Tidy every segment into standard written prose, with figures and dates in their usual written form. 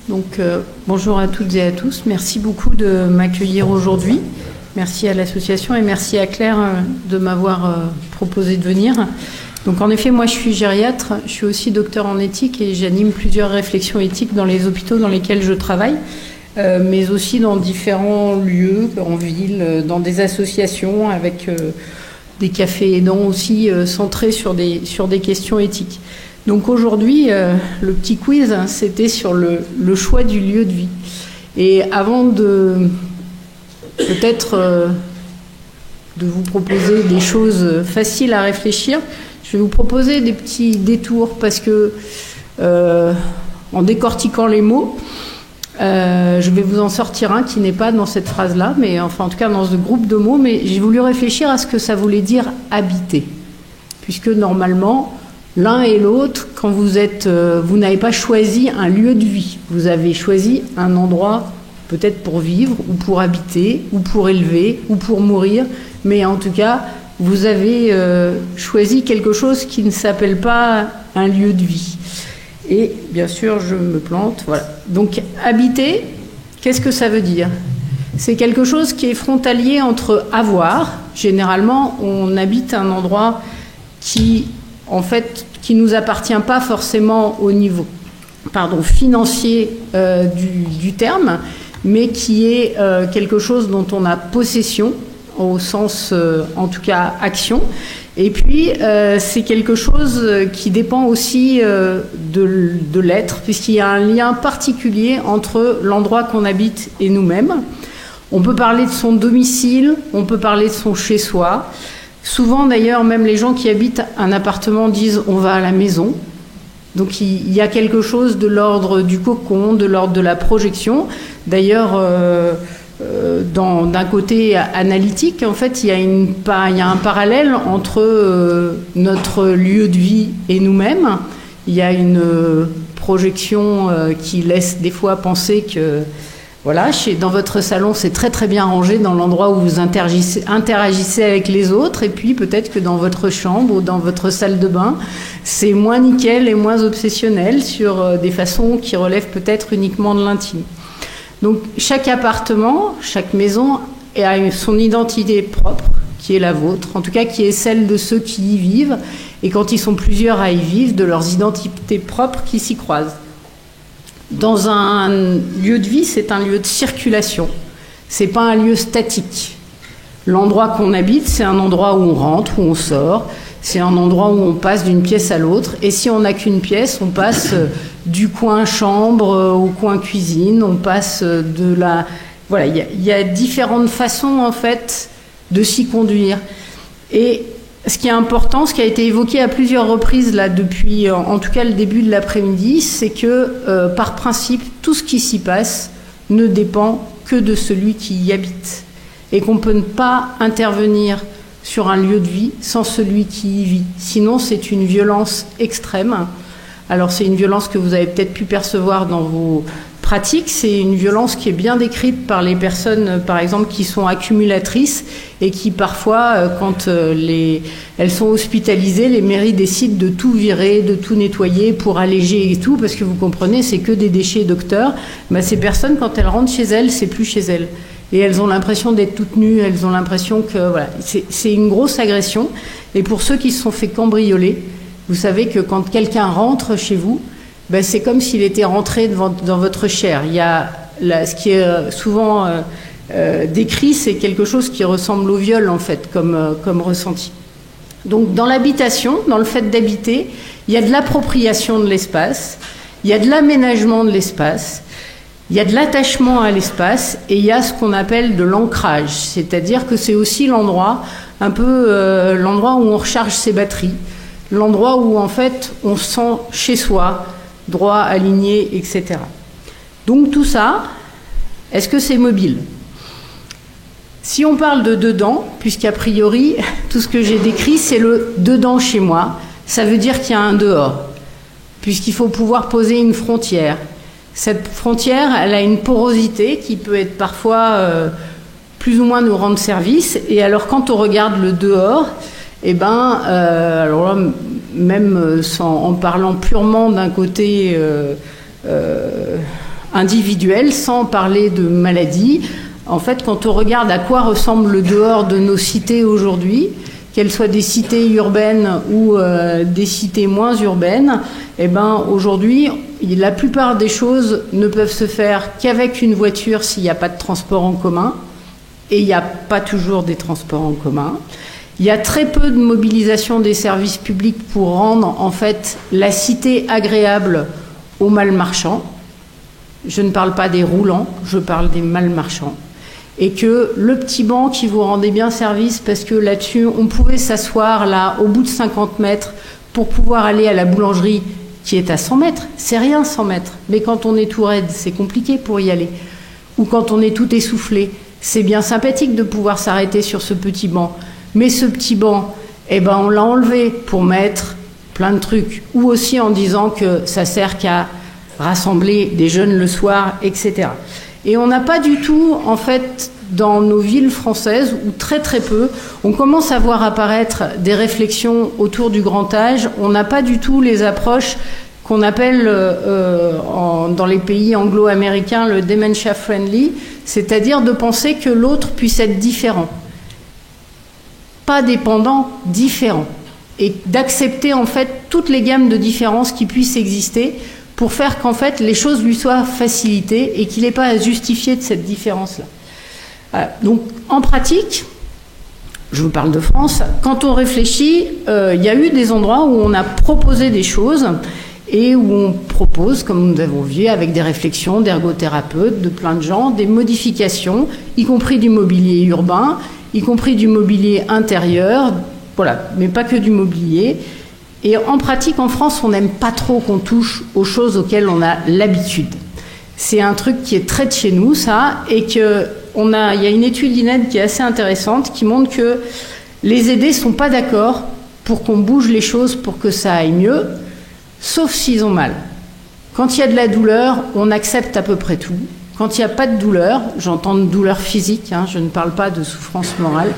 Donc, bonjour à toutes et à tous. Merci beaucoup de m'accueillir aujourd'hui. Merci à l'association et merci à Claire de m'avoir proposé de venir. Donc, en effet, moi, je suis gériatre, je suis aussi docteur en éthique et j'anime plusieurs réflexions éthiques dans les hôpitaux dans lesquels je travaille, mais aussi dans différents lieux, en ville, dans des associations avec des cafés aidants aussi centrés sur des questions éthiques. Donc aujourd'hui, le petit quiz, c'était sur le choix du lieu de vie. Et avant de peut-être de vous proposer des choses faciles à réfléchir, je vais vous proposer des petits détours parce que en décortiquant les mots, je vais vous en sortir un qui n'est pas dans cette phrase-là, mais enfin en tout cas dans ce groupe de mots, mais j'ai voulu réfléchir à ce que ça voulait dire habiter. Puisque normalement, l'un et l'autre, quand vous n'avez pas choisi un lieu de vie, vous avez choisi un endroit peut-être pour vivre, ou pour habiter, ou pour élever, ou pour mourir, mais en tout cas, vous avez choisi quelque chose qui ne s'appelle pas un lieu de vie. Et bien sûr, je me plante, voilà. Donc, habiter, qu'est-ce que ça veut dire? C'est quelque chose qui est frontalier entre avoir. Généralement, on habite un endroit qui nous appartient pas forcément au niveau financier du terme, mais qui est quelque chose dont on a possession, au sens, en tout cas, action. Et puis, c'est quelque chose qui dépend aussi de l'être, puisqu'il y a un lien particulier entre l'endroit qu'on habite et nous-mêmes. On peut parler de son domicile, on peut parler de son chez-soi. Souvent, d'ailleurs, même les gens qui habitent un appartement disent « on va à la maison ». Donc, il y a quelque chose de l'ordre du cocon, de l'ordre de la projection. D'ailleurs, d'un côté analytique, en fait, il y a un parallèle entre notre lieu de vie et nous-mêmes. Il y a une projection qui laisse des fois penser que voilà, dans votre salon, c'est très très bien rangé dans l'endroit où vous interagissez avec les autres, et puis peut-être que dans votre chambre ou dans votre salle de bain, c'est moins nickel et moins obsessionnel sur des façons qui relèvent peut-être uniquement de l'intime. Donc chaque appartement, chaque maison a son identité propre, qui est la vôtre, en tout cas qui est celle de ceux qui y vivent, et quand ils sont plusieurs à y vivre, de leurs identités propres qui s'y croisent. Dans un lieu de vie, c'est un lieu de circulation, c'est pas un lieu statique. L'endroit qu'on habite, c'est un endroit où on rentre, où on sort, c'est un endroit où on passe d'une pièce à l'autre, et si on n'a qu'une pièce, on passe du coin chambre au coin cuisine, on passe de la... Voilà, il y a différentes façons, en fait, de s'y conduire. Et ce qui est important, ce qui a été évoqué à plusieurs reprises, là, depuis, en tout cas, le début de l'après-midi, c'est que, par principe, tout ce qui s'y passe ne dépend que de celui qui y habite. Et qu'on ne peut pas intervenir sur un lieu de vie sans celui qui y vit. Sinon, c'est une violence extrême. Alors, c'est une violence que vous avez peut-être pu percevoir dans vos pratiques. C'est une violence qui est bien décrite par les personnes, par exemple, qui sont accumulatrices et qui, parfois, quand elles sont hospitalisées, les mairies décident de tout virer, de tout nettoyer pour alléger et tout, parce que vous comprenez, c'est que des déchets docteurs. Ben, ces personnes, quand elles rentrent chez elles, c'est plus chez elles. Et elles ont l'impression d'être toutes nues, elles ont l'impression que... Voilà, c'est une grosse agression. Et pour ceux qui se sont fait cambrioler, vous savez que quand quelqu'un rentre chez vous, ben c'est comme s'il était rentré dans votre chair. Il y a ce qui est souvent décrit, c'est quelque chose qui ressemble au viol, en fait, comme ressenti. Donc, dans l'habitation, dans le fait d'habiter, il y a de l'appropriation de l'espace, il y a de l'aménagement de l'espace, il y a de l'attachement à l'espace, et il y a ce qu'on appelle de l'ancrage. C'est-à-dire que c'est aussi l'endroit, un peu l'endroit où on recharge ses batteries, l'endroit où, en fait, on se sent chez soi, droit, aligné, etc. Donc tout ça, est-ce que c'est mobile? Si on parle de dedans, puisqu'a priori, tout ce que j'ai décrit, c'est le dedans chez moi, ça veut dire qu'il y a un dehors, puisqu'il faut pouvoir poser une frontière. Cette frontière, elle a une porosité qui peut être parfois plus ou moins nous rendre service, et alors quand on regarde le dehors, eh ben, alors là, même en parlant purement d'un côté individuelle, sans parler de maladie. En fait, quand on regarde à quoi ressemble le dehors de nos cités aujourd'hui, qu'elles soient des cités urbaines ou des cités moins urbaines, eh ben, aujourd'hui, la plupart des choses ne peuvent se faire qu'avec une voiture s'il n'y a pas de transport en commun. Et il n'y a pas toujours des transports en commun. Il y a très peu de mobilisation des services publics pour rendre, en fait, la cité agréable aux mal marchands. Je ne parle pas des roulants, je parle des mal marchands. Et que le petit banc qui vous rendait bien service, parce que là-dessus, on pouvait s'asseoir là, au bout de 50 mètres, pour pouvoir aller à la boulangerie qui est à 100 mètres. C'est rien 100 mètres. Mais quand on est tout raide, c'est compliqué pour y aller. Ou quand on est tout essoufflé, c'est bien sympathique de pouvoir s'arrêter sur ce petit banc. Mais ce petit banc, eh ben, on l'a enlevé pour mettre plein de trucs. Ou aussi en disant que ça sert qu'à rassembler des jeunes le soir, etc. Et on n'a pas du tout, en fait, dans nos villes françaises, ou très très peu, on commence à voir apparaître des réflexions autour du grand âge. On n'a pas du tout les approches qu'on appelle dans les pays anglo-américains le dementia friendly, c'est-à-dire de penser que l'autre puisse être différent. Pas dépendant, différent. Et d'accepter en fait toutes les gammes de différences qui puissent exister pour faire qu'en fait les choses lui soient facilitées et qu'il n'ait pas à justifier de cette différence-là. Voilà. Donc en pratique, je vous parle de France, quand on réfléchit, il y a eu des endroits où on a proposé des choses et où on propose, comme nous avons vu, avec des réflexions d'ergothérapeutes, de plein de gens, des modifications, y compris du mobilier urbain, y compris du mobilier intérieur, voilà, mais pas que du mobilier. Et en pratique, en France, on n'aime pas trop qu'on touche aux choses auxquelles on a l'habitude. C'est un truc qui est très de chez nous, ça, et il y a une étude INED qui est assez intéressante qui montre que les aidés ne sont pas d'accord pour qu'on bouge les choses pour que ça aille mieux, sauf s'ils ont mal. Quand il y a de la douleur, on accepte à peu près tout. Quand il n'y a pas de douleur, j'entends de douleur physique, hein, je ne parle pas de souffrance morale.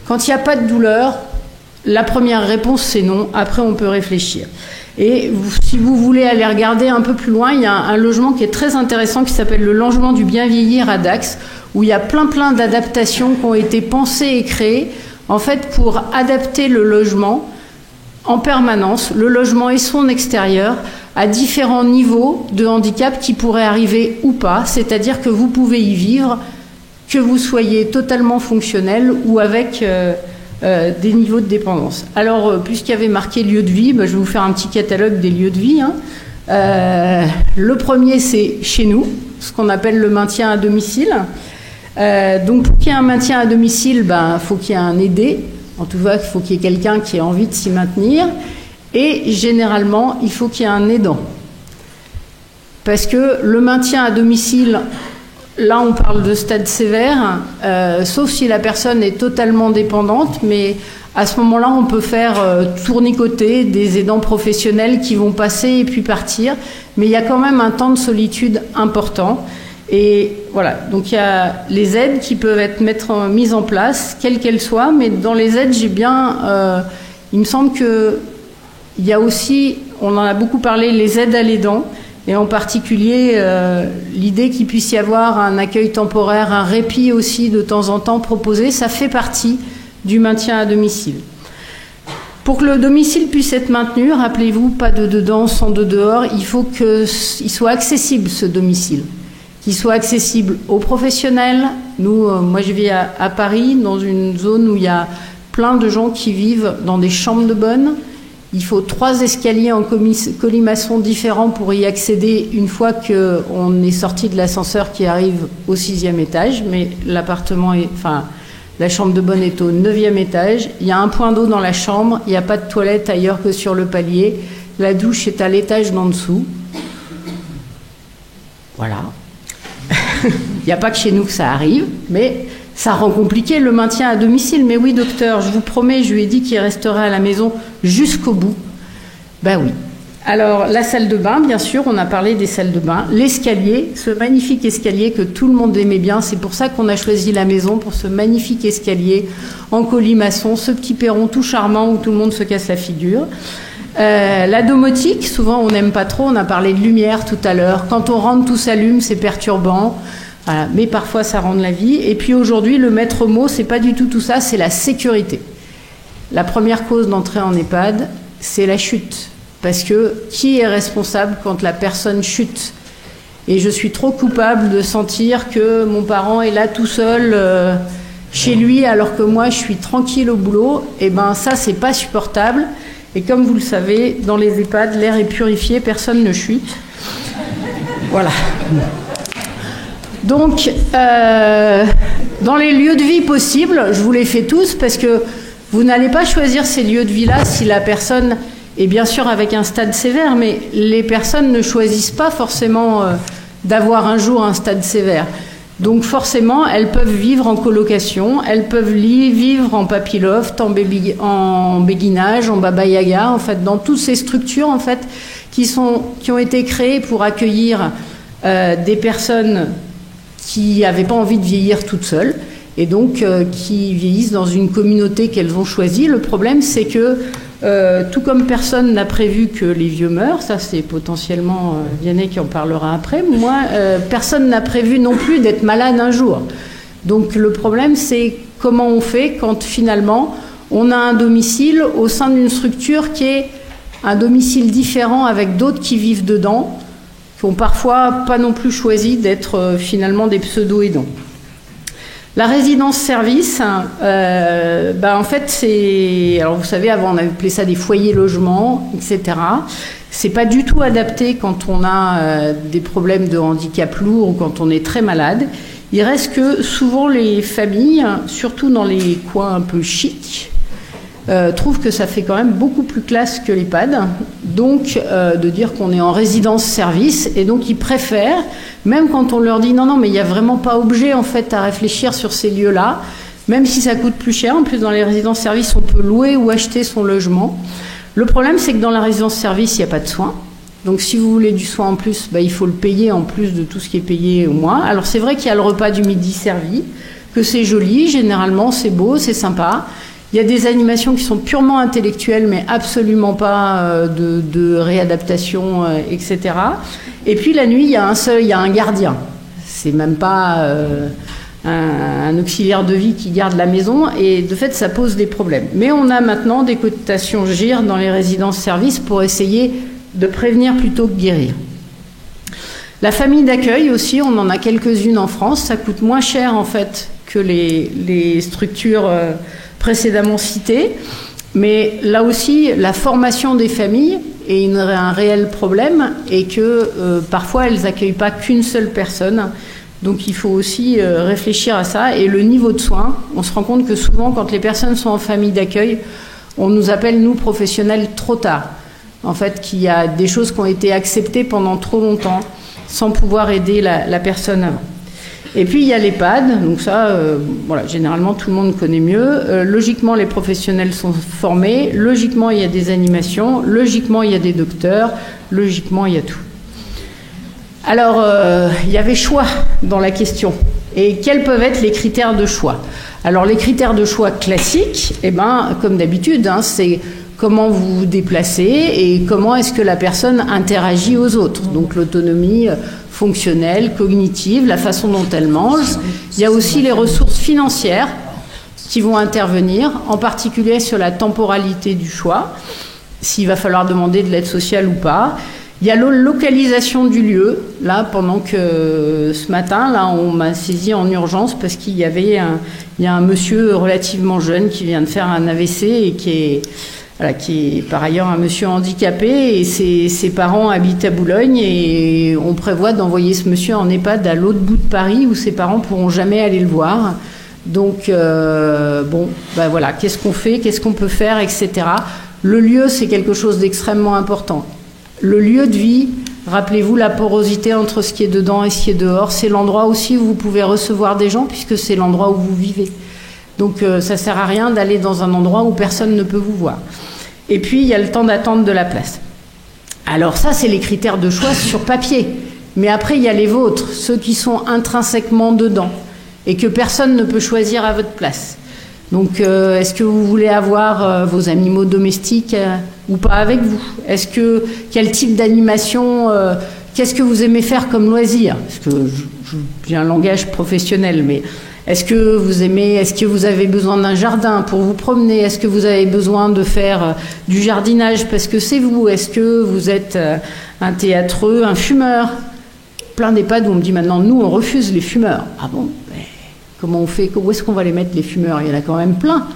Quand il n'y a pas de douleur, la première réponse c'est non, après on peut réfléchir. Et si vous voulez aller regarder un peu plus loin, il y a un logement qui est très intéressant qui s'appelle le logement du bien vieillir à Dax, où il y a plein d'adaptations qui ont été pensées et créées, en fait pour adapter le logement en permanence, le logement et son extérieur, à différents niveaux de handicap qui pourraient arriver ou pas, c'est-à-dire que vous pouvez y vivre, que vous soyez totalement fonctionnel ou avec des niveaux de dépendance. Alors, puisqu'il y avait marqué lieu de vie, je vais vous faire un petit catalogue des lieux de vie. Hein. Le premier, c'est chez nous, ce qu'on appelle le maintien à domicile. Donc, pour qu'il y ait un maintien à domicile, faut qu'il y ait un aidé. En tout cas, il faut qu'il y ait quelqu'un qui ait envie de s'y maintenir. Et généralement, il faut qu'il y ait un aidant. Parce que le maintien à domicile, là on parle de stade sévère, sauf si la personne est totalement dépendante, mais à ce moment-là, on peut faire tournicoter des aidants professionnels qui vont passer et puis partir. Mais il y a quand même un temps de solitude important. Et voilà, donc il y a les aides qui peuvent être mises en place, quelles qu'elles soient, mais dans les aides, il me semble que il y a aussi, on en a beaucoup parlé, les aides à l'aidant, et en particulier l'idée qu'il puisse y avoir un accueil temporaire, un répit aussi de temps en temps proposé, ça fait partie du maintien à domicile. Pour que le domicile puisse être maintenu, rappelez-vous, pas de dedans sans de dehors, il faut qu'il soit accessible ce domicile, qu'il soit accessible aux professionnels. Nous, moi je vis à Paris, dans une zone où il y a plein de gens qui vivent dans des chambres de bonne. Il faut 3 escaliers en colimaçon différents pour y accéder une fois qu'on est sorti de l'ascenseur qui arrive au 6e étage. Mais la chambre de bonne est au 9e étage. Il y a un point d'eau dans la chambre. Il n'y a pas de toilette ailleurs que sur le palier. La douche est à l'étage d'en dessous. Voilà. Il n'y a pas que chez nous que ça arrive, mais ça rend compliqué le maintien à domicile. Mais oui, docteur, je vous promets, je lui ai dit qu'il resterait à la maison jusqu'au bout. Ben oui. Alors, la salle de bain, bien sûr, on a parlé des salles de bain. L'escalier, ce magnifique escalier que tout le monde aimait bien. C'est pour ça qu'on a choisi la maison, pour ce magnifique escalier en colimaçon, ce petit perron tout charmant où tout le monde se casse la figure. La domotique, souvent on n'aime pas trop, on a parlé de lumière tout à l'heure. Quand on rentre, tout s'allume, c'est perturbant. Voilà. Mais parfois ça rend de la vie. Et puis aujourd'hui, le maître mot, c'est pas du tout ça, c'est la sécurité. La première cause d'entrée en EHPAD, c'est la chute. Parce que qui est responsable quand la personne chute? Et je suis trop coupable de sentir que mon parent est là tout seul chez lui alors que moi je suis tranquille au boulot. Et ben ça, c'est pas supportable. Et comme vous le savez, dans les EHPAD, l'air est purifié, personne ne chute. Voilà. Donc, dans les lieux de vie possibles, je vous les fais tous parce que vous n'allez pas choisir ces lieux de vie-là si la personne est bien sûr avec un stade sévère, mais les personnes ne choisissent pas forcément d'avoir un jour un stade sévère. Donc forcément, elles peuvent vivre en colocation, elles peuvent vivre en papy-loft, en béguinage, en baba-yaga, en fait, dans toutes ces structures en fait, qui ont été créées pour accueillir des personnes qui n'avaient pas envie de vieillir toutes seules et donc qui vieillissent dans une communauté qu'elles ont choisie. Le problème, c'est que tout comme personne n'a prévu que les vieux meurent, ça c'est potentiellement Vianney qui en parlera après, moi, personne n'a prévu non plus d'être malade un jour. Donc le problème, c'est comment on fait quand finalement on a un domicile au sein d'une structure qui est un domicile différent avec d'autres qui vivent dedans, qui n'ont parfois pas non plus choisi d'être finalement des pseudo-aidants. La résidence-service, en fait, c'est... Alors, vous savez, avant, on avait appelé ça des foyers-logements, etc. C'est pas du tout adapté quand on a des problèmes de handicap lourd ou quand on est très malade. Il reste que souvent, les familles, surtout dans les coins un peu chics, trouvent que ça fait quand même beaucoup plus classe que l'EHPAD. Donc, de dire qu'on est en résidence-service, et donc ils préfèrent, même quand on leur dit non, mais il n'y a vraiment pas objet en fait à réfléchir sur ces lieux-là, même si ça coûte plus cher. En plus, dans les résidences-services, on peut louer ou acheter son logement. Le problème, c'est que dans la résidence-service, il n'y a pas de soins. Donc, si vous voulez du soin en plus, il faut le payer en plus de tout ce qui est payé au mois. Alors, c'est vrai qu'il y a le repas du midi servi, que c'est joli, généralement, c'est beau, c'est sympa. Il y a des animations qui sont purement intellectuelles, mais absolument pas de réadaptation, etc. Et puis la nuit, il y a un gardien. C'est même pas un auxiliaire de vie qui garde la maison, et de fait, ça pose des problèmes. Mais on a maintenant des cotations GIR dans les résidences-services pour essayer de prévenir plutôt que guérir. La famille d'accueil aussi, on en a quelques-unes en France. Ça coûte moins cher en fait que les structures précédemment citées, mais là aussi la formation des familles est un réel problème et que parfois elles n'accueillent pas qu'une seule personne, donc il faut aussi réfléchir à ça. Et le niveau de soins, on se rend compte que souvent quand les personnes sont en famille d'accueil, on nous appelle nous professionnels trop tard, en fait qu'il y a des choses qui ont été acceptées pendant trop longtemps sans pouvoir aider la personne avant. Et puis il y a l'EHPAD, donc ça, voilà, généralement tout le monde connaît mieux. Logiquement, les professionnels sont formés, logiquement il y a des animations, logiquement il y a des docteurs, logiquement il y a tout. Alors, il y avait choix dans la question. Et quels peuvent être les critères de choix? Alors les critères de choix classiques, comme d'habitude, c'est comment vous vous déplacez et comment est-ce que la personne interagit aux autres. Donc l'autonomie fonctionnelle, cognitive, la façon dont elle mange. Il y a aussi les ressources financières qui vont intervenir, en particulier sur la temporalité du choix, s'il va falloir demander de l'aide sociale ou pas. Il y a la localisation du lieu. Là, pendant que ce matin, là, on m'a saisi en urgence parce qu'il y a un monsieur relativement jeune qui vient de faire un AVC et qui est par ailleurs un monsieur handicapé, et ses parents habitent à Boulogne, et on prévoit d'envoyer ce monsieur en EHPAD à l'autre bout de Paris où ses parents ne pourront jamais aller le voir. Donc, voilà, qu'est-ce qu'on fait, qu'est-ce qu'on peut faire, etc. Le lieu, c'est quelque chose d'extrêmement important. Le lieu de vie, rappelez-vous la porosité entre ce qui est dedans et ce qui est dehors, c'est l'endroit aussi où vous pouvez recevoir des gens, puisque c'est l'endroit où vous vivez. Donc ça ne sert à rien d'aller dans un endroit où personne ne peut vous voir. Et puis il y a le temps d'attente de la place. Alors ça, c'est les critères de choix sur papier. Mais après, il y a les vôtres, ceux qui sont intrinsèquement dedans et que personne ne peut choisir à votre place. Donc, est-ce que vous voulez avoir vos animaux domestiques ou pas avec vous? Quel type d'animation, qu'est-ce que vous aimez faire comme loisir? Parce que j'ai un langage professionnel, mais est-ce que vous avez besoin d'un jardin pour vous promener? Est-ce que vous avez besoin de faire du jardinage parce que c'est vous? Est-ce que vous êtes un théâtreux, un fumeur? Plein d'EHPAD où on me dit maintenant, nous, on refuse les fumeurs. Ah bon? Comment on fait? Où est-ce qu'on va les mettre, les fumeurs? Il y en a quand même plein.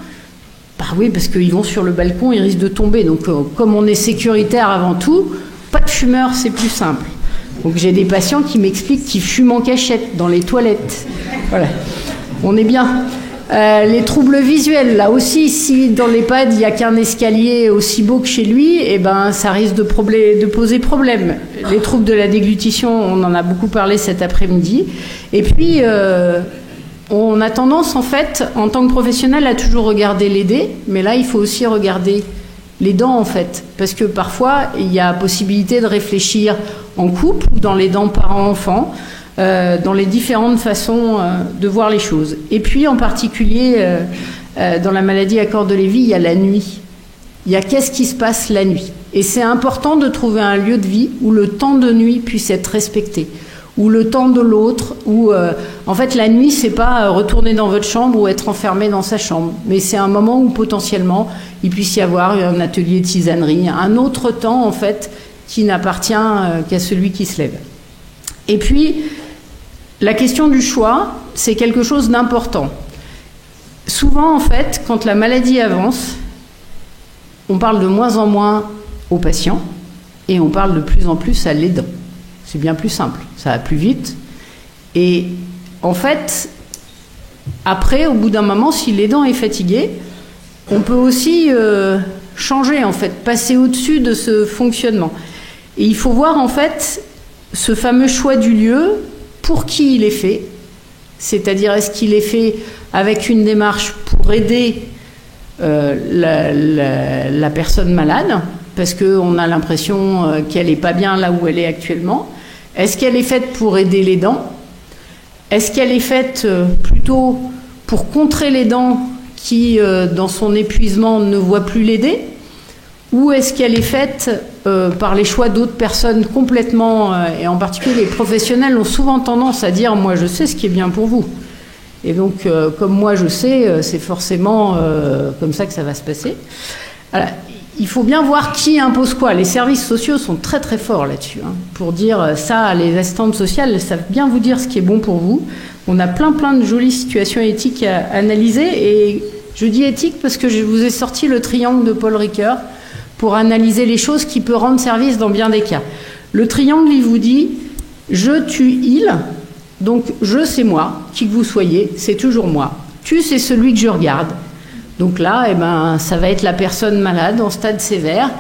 Bah oui, parce qu'ils vont sur le balcon, ils risquent de tomber. Donc, comme on est sécuritaire avant tout, pas de fumeurs, c'est plus simple. Donc, j'ai des patients qui m'expliquent qu'ils fument en cachette dans les toilettes. Voilà. On est bien. Les troubles visuels, là aussi, si dans l'EHPAD, il n'y a qu'un escalier aussi beau que chez lui, eh ben, ça risque de poser problème. Les troubles de la déglutition, on en a beaucoup parlé cet après-midi. Et puis... on a tendance, en fait, en tant que professionnel, à toujours regarder les dés, mais là, il faut aussi regarder les dents, en fait, parce que parfois, il y a possibilité de réfléchir en couple ou dans les dents parents-enfants, dans les différentes façons de voir les choses. Et puis, en particulier, dans la maladie à corps de Lévy, il y a la nuit. Il y a qu'est-ce qui se passe la nuit. Et c'est important de trouver un lieu de vie où le temps de nuit puisse être respecté, ou le temps de l'autre, ou en fait la nuit c'est pas retourner dans votre chambre ou être enfermé dans sa chambre, mais c'est un moment où potentiellement il puisse y avoir un atelier de tisanerie, un autre temps en fait qui n'appartient qu'à celui qui se lève. Et puis la question du choix, c'est quelque chose d'important. Souvent en fait, quand la maladie avance, on parle de moins en moins aux patients et on parle de plus en plus à l'aidant. C'est bien plus simple, ça va plus vite. Et en fait, après, au bout d'un moment, si l'aidant est fatigué, on peut aussi changer, en fait, passer au-dessus de ce fonctionnement. Et il faut voir, en fait, ce fameux choix du lieu, pour qui il est fait. C'est-à-dire, est-ce qu'il est fait avec une démarche pour aider la personne malade, parce qu'on a l'impression qu'elle n'est pas bien là où elle est actuellement. Est-ce qu'elle est faite pour aider les dents? Est-ce qu'elle est faite plutôt pour contrer les dents qui, dans son épuisement, ne voient plus l'aider? Ou est-ce qu'elle est faite par les choix d'autres personnes complètement, et en particulier les professionnels ont souvent tendance à dire « moi je sais ce qui est bien pour vous ». Et donc, comme moi je sais, c'est forcément comme ça que ça va se passer. Alors, il faut bien voir qui impose quoi. Les services sociaux sont très très forts là-dessus, hein, pour dire ça, les assistantes sociales, elles savent bien vous dire ce qui est bon pour vous. On a plein de jolies situations éthiques à analyser, et je dis éthique parce que je vous ai sorti le triangle de Paul Ricoeur pour analyser les choses qui peuvent rendre service dans bien des cas. Le triangle, il vous dit « je, tu, il ». Donc, je, c'est moi, qui que vous soyez, c'est toujours moi. Tu, c'est celui que je regarde. Donc là, eh ben, ça va être la personne malade en stade sévère,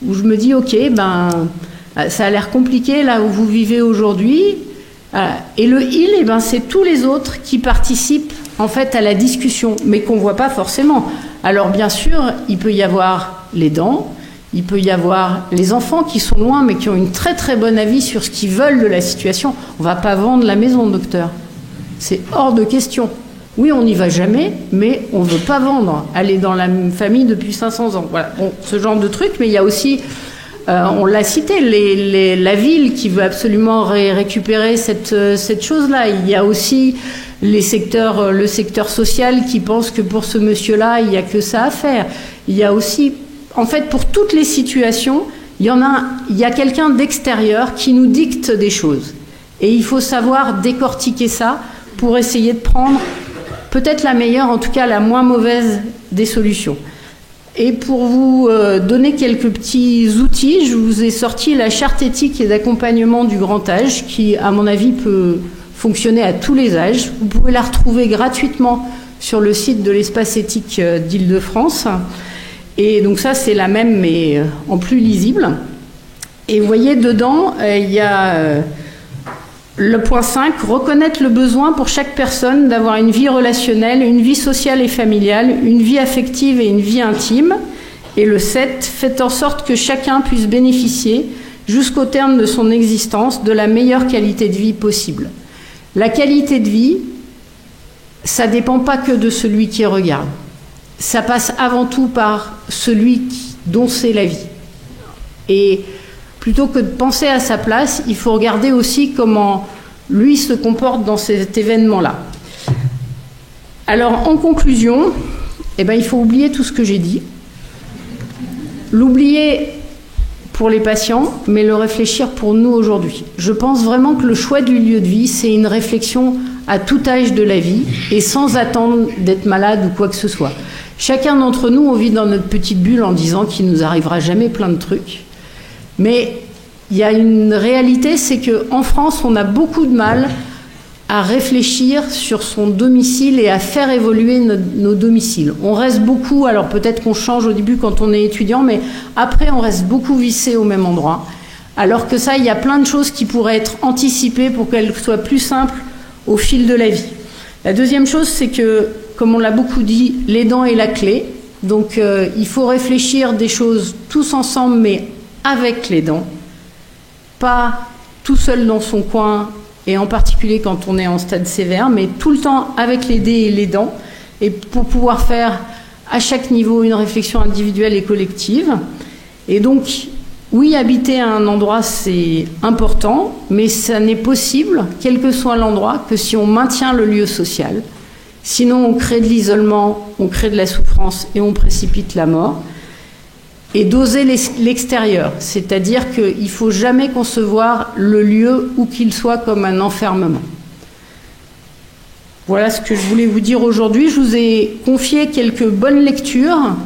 où je me dis, ok, ben, ça a l'air compliqué là où vous vivez aujourd'hui. Et le il, eh ben, c'est tous les autres qui participent en fait à la discussion, mais qu'on ne voit pas forcément. Alors bien sûr, il peut y avoir les dents, il peut y avoir les enfants qui sont loin, mais qui ont une très très bonne avis sur ce qu'ils veulent de la situation. On ne va pas vendre la maison, docteur. C'est hors de question. Oui, on n'y va jamais, mais on ne veut pas vendre. Elle est dans la même famille depuis 500 ans. Voilà, bon, ce genre de truc, mais il y a aussi, on l'a cité, la ville qui veut absolument récupérer cette chose-là. Il y a aussi le secteur social qui pense que pour ce monsieur-là, il n'y a que ça à faire. Il y a aussi, en fait, pour toutes les situations, il y a quelqu'un d'extérieur qui nous dicte des choses. Et il faut savoir décortiquer ça pour essayer de prendre peut-être la meilleure, en tout cas la moins mauvaise des solutions. Et pour vous donner quelques petits outils, je vous ai sorti la charte éthique et d'accompagnement du grand âge qui, à mon avis, peut fonctionner à tous les âges. Vous pouvez la retrouver gratuitement sur le site de l'Espace éthique d'Île-de-France. Et donc ça, c'est la même, mais en plus lisible. Et vous voyez, dedans, il y a... le point 5, reconnaître le besoin pour chaque personne d'avoir une vie relationnelle, une vie sociale et familiale, une vie affective et une vie intime. Et le 7, faites en sorte que chacun puisse bénéficier, jusqu'au terme de son existence, de la meilleure qualité de vie possible. La qualité de vie, ça ne dépend pas que de celui qui regarde. ça passe avant tout par celui dont c'est la vie. Et plutôt que de penser à sa place, il faut regarder aussi comment lui se comporte dans cet événement-là. Alors, en conclusion, il faut oublier tout ce que j'ai dit. L'oublier pour les patients, mais le réfléchir pour nous aujourd'hui. Je pense vraiment que le choix du lieu de vie, c'est une réflexion à tout âge de la vie et sans attendre d'être malade ou quoi que ce soit. Chacun d'entre nous, on vit dans notre petite bulle en disant qu'il ne nous arrivera jamais plein de trucs. Mais il y a une réalité, c'est qu'en France, on a beaucoup de mal à réfléchir sur son domicile et à faire évoluer nos domiciles. On reste beaucoup, alors peut-être qu'on change au début quand on est étudiant, mais après on reste beaucoup vissé au même endroit. Alors que ça, il y a plein de choses qui pourraient être anticipées pour qu'elles soient plus simples au fil de la vie. La deuxième chose, c'est que, comme on l'a beaucoup dit, l'aidant est la clé. Donc il faut réfléchir des choses tous ensemble, mais avec l'aidant, pas tout seul dans son coin, et en particulier quand on est en stade sévère, mais tout le temps avec l'aidé et l'aidant, et pour pouvoir faire à chaque niveau une réflexion individuelle et collective. Et donc, oui, habiter à un endroit, c'est important, mais ça n'est possible, quel que soit l'endroit, que si on maintient le lieu social. Sinon, on crée de l'isolement, on crée de la souffrance et on précipite la mort. Et d'oser l'extérieur, c'est-à-dire qu'il ne faut jamais concevoir le lieu où qu'il soit comme un enfermement. Voilà ce que je voulais vous dire aujourd'hui. Je vous ai confié quelques bonnes lectures,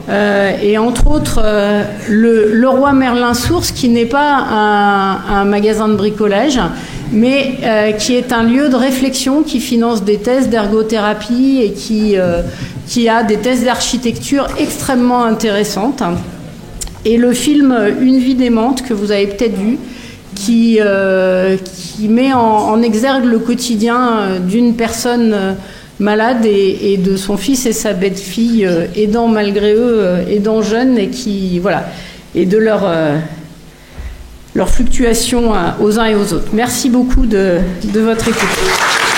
et entre autres le Roi Merlin Source, qui n'est pas un magasin de bricolage, mais qui est un lieu de réflexion qui finance des thèses d'ergothérapie et qui a des thèses d'architecture extrêmement intéressantes. Et le film Une vie d'aimante, que vous avez peut-être vu, qui met en exergue le quotidien d'une personne malade et de son fils et sa belle-fille, aidant malgré eux, aidant jeunes, et de leur fluctuation aux uns et aux autres. Merci beaucoup de votre écoute.